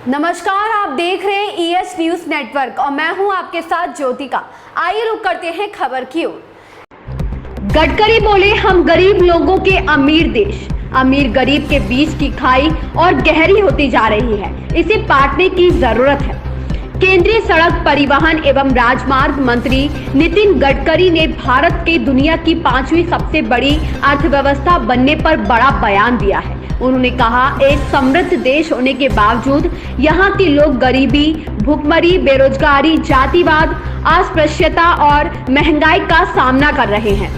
नमस्कार, आप देख रहे हैं ईएस न्यूज नेटवर्क और मैं हूं आपके साथ ज्योतिका। आइए रुक करते हैं खबर की ओर। गडकरी बोले, हम गरीब लोगों के अमीर देश। अमीर गरीब के बीच की खाई और गहरी होती जा रही है, इसे पाटने की जरूरत है। केंद्रीय सड़क परिवहन एवं राजमार्ग मंत्री नितिन गडकरी ने भारत के दुनिया की 5वीं सबसे बड़ी अर्थव्यवस्था बनने पर बड़ा बयान दिया है। उन्होंने कहा, एक समृद्ध देश होने के बावजूद यहाँ के लोग गरीबी, भुखमरी, बेरोजगारी, जातिवाद, अस्पृश्यता और महंगाई का सामना कर रहे हैं।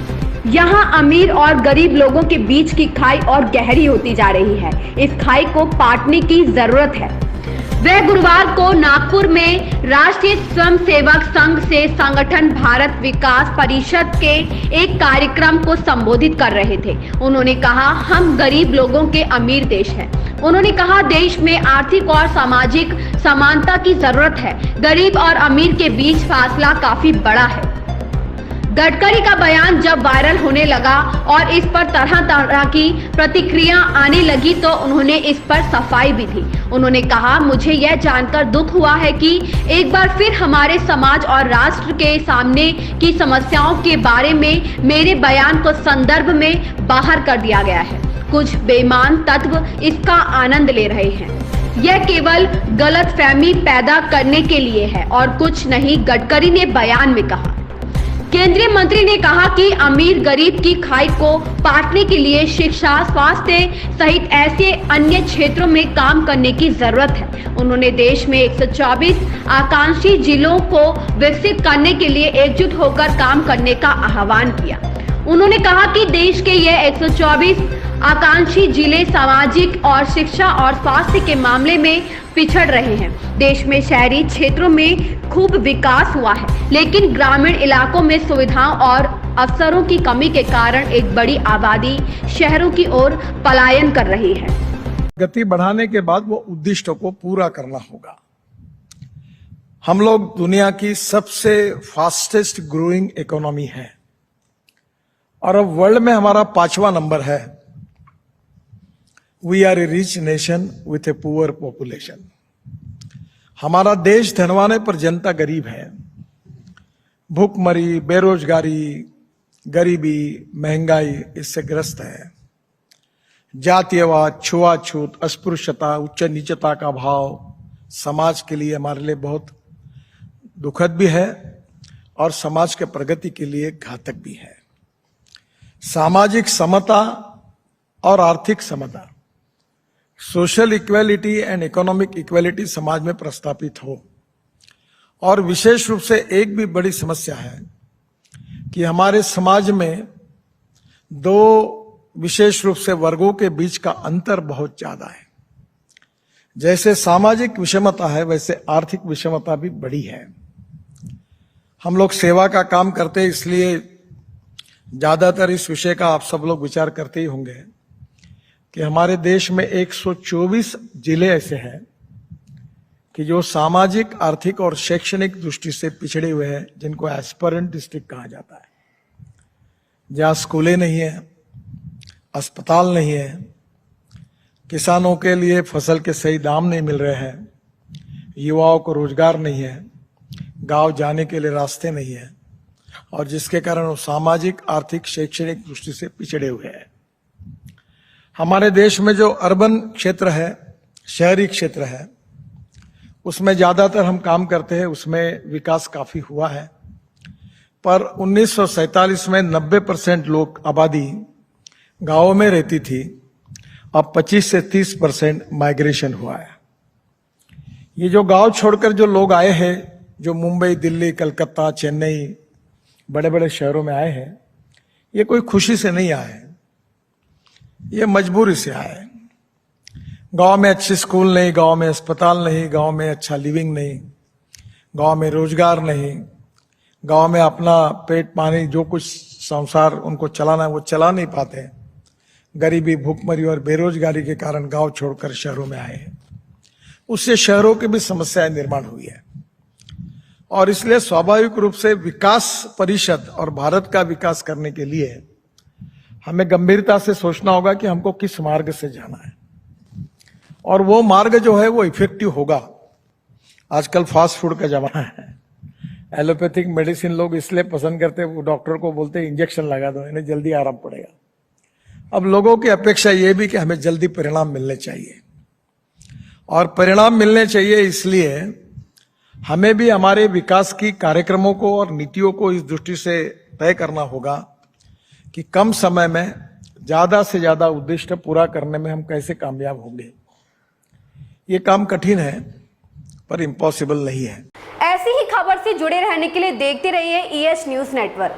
यहाँ अमीर और गरीब लोगों के बीच की खाई और गहरी होती जा रही है। इस खाई को पाटने की जरूरत है। वे गुरुवार को नागपुर में राष्ट्रीय स्वयंसेवक संघ से संगठन भारत विकास परिषद के एक कार्यक्रम को संबोधित कर रहे थे। उन्होंने कहा, हम गरीब लोगों के अमीर देश हैं। उन्होंने कहा, देश में आर्थिक और सामाजिक समानता की जरूरत है। गरीब और अमीर के बीच फासला काफी बड़ा है। गडकरी का बयान जब वायरल होने लगा और इस पर तरह तरह की प्रतिक्रिया आने लगी तो उन्होंने इस पर सफाई भी दी। उन्होंने कहा, मुझे यह जानकर दुख हुआ है कि एक बार फिर हमारे समाज और राष्ट्र के सामने की समस्याओं के बारे में मेरे बयान को संदर्भ में बाहर कर दिया गया है। कुछ बेईमान तत्व इसका आनंद ले रहे हैं। यह केवल गलतफहमी पैदा करने के लिए है और कुछ नहीं, गडकरी ने बयान में कहा। केंद्रीय मंत्री ने कहा कि अमीर गरीब की खाई को पाटने के लिए शिक्षा, स्वास्थ्य सहित ऐसे अन्य क्षेत्रों में काम करने की जरूरत है। उन्होंने देश में 124 आकांक्षी जिलों को विकसित करने के लिए एकजुट होकर काम करने का आह्वान किया। उन्होंने कहा कि देश के ये 124 आकांक्षी जिले सामाजिक और शिक्षा और स्वास्थ्य के मामले में पिछड़ रहे हैं। देश में शहरी क्षेत्रों में खूब विकास हुआ है, लेकिन ग्रामीण इलाकों में सुविधाओं और अवसरों की कमी के कारण एक बड़ी आबादी शहरों की ओर पलायन कर रही है। गति बढ़ाने के बाद वो उद्दिष्टों को पूरा करना होगा। हम लोग दुनिया की सबसे फास्टेस्ट ग्रोइंग इकोनॉमी है और अब वर्ल्ड में हमारा 5वां नंबर है। We are a rich nation with a poor population. हमारा देश धनवान है पर जनता गरीब है। भूखमरी, बेरोजगारी, गरीबी, महंगाई इससे ग्रस्त है। जातीयवाद, छुआछूत, अस्पृश्यता, उच्च नीचता का भाव समाज के लिए, हमारे लिए बहुत दुखद भी है और समाज के प्रगति के लिए घातक भी है। सामाजिक समता और आर्थिक समता, social equality and economic equality समाज में प्रस्तापित हो। और विशेष रूप से एक भी बड़ी समस्या है कि हमारे समाज में दो विशेष रूप से वर्गों के बीच का अंतर बहुत ज्यादा है। जैसे सामाजिक विषमता है, वैसे आर्थिक विषमता भी बड़ी है। हम लोग सेवा का काम करते हैं, इसलिए ज्यादातर इस विषय का आप सब लोग विचार करते ही होंगे कि हमारे देश में 124 जिले ऐसे हैं कि जो सामाजिक, आर्थिक और शैक्षणिक दृष्टि से पिछड़े हुए हैं, जिनको एस्पिरेंट डिस्ट्रिक्ट कहा जाता है, जहां स्कूलें नहीं है, अस्पताल नहीं है, किसानों के लिए फसल के सही दाम नहीं मिल रहे हैं, युवाओं को रोजगार नहीं है, गांव जाने के लिए रास्ते नहीं है और जिसके कारण वो सामाजिक, आर्थिक, शैक्षणिक दृष्टि से पिछड़े हुए हैं। हमारे देश में जो अर्बन क्षेत्र है, शहरी क्षेत्र है, उसमें ज्यादातर हम काम करते हैं, उसमें विकास काफी हुआ है। पर 1947 में 90% लोग आबादी गांवों में रहती थी। अब 25 से 30% माइग्रेशन हुआ है। ये जो गांव छोड़कर जो लोग आए हैं, जो मुंबई, दिल्ली, कलकत्ता, चेन्नई, बड़े बड़े शहरों में आए हैं, ये कोई खुशी से नहीं आए हैं, ये मजबूरी से आए। गांव में अच्छे स्कूल नहीं, गांव में अस्पताल नहीं, गांव में अच्छा लिविंग नहीं, गांव में रोजगार नहीं, गांव में अपना पेट पानी जो कुछ संसार उनको चलाना है वो चला नहीं पाते। गरीबी, भूखमरी और बेरोजगारी के कारण गांव छोड़कर शहरों में आए हैं। उससे शहरों की भी समस्याएं निर्माण हुई है और इसलिए स्वाभाविक रूप से विकास परिषद और भारत का विकास करने के लिए हमें गंभीरता से सोचना होगा कि हमको किस मार्ग से जाना है। और वो मार्ग जो है वो इफेक्टिव होगा। आजकल फास्ट फूड का जमाना है, एलोपैथिक मेडिसिन लोग इसलिए पसंद करते हैं, वो डॉक्टर को बोलते हैं इंजेक्शन लगा दो, इन्हें जल्दी आराम पड़ेगा। अब लोगों की अपेक्षा ये भी कि हमें जल्दी परिणाम मिलने चाहिए, और परिणाम मिलने चाहिए इसलिए हमें भी हमारे विकास की कार्यक्रमों को और नीतियों को इस दृष्टि से तय करना होगा कि कम समय में ज्यादा से ज्यादा उद्देश्य पूरा करने में हम कैसे कामयाब होंगे। ये काम कठिन है पर इम्पॉसिबल नहीं है। ऐसी ही खबर से जुड़े रहने के लिए देखते रहिए EH न्यूज नेटवर्क।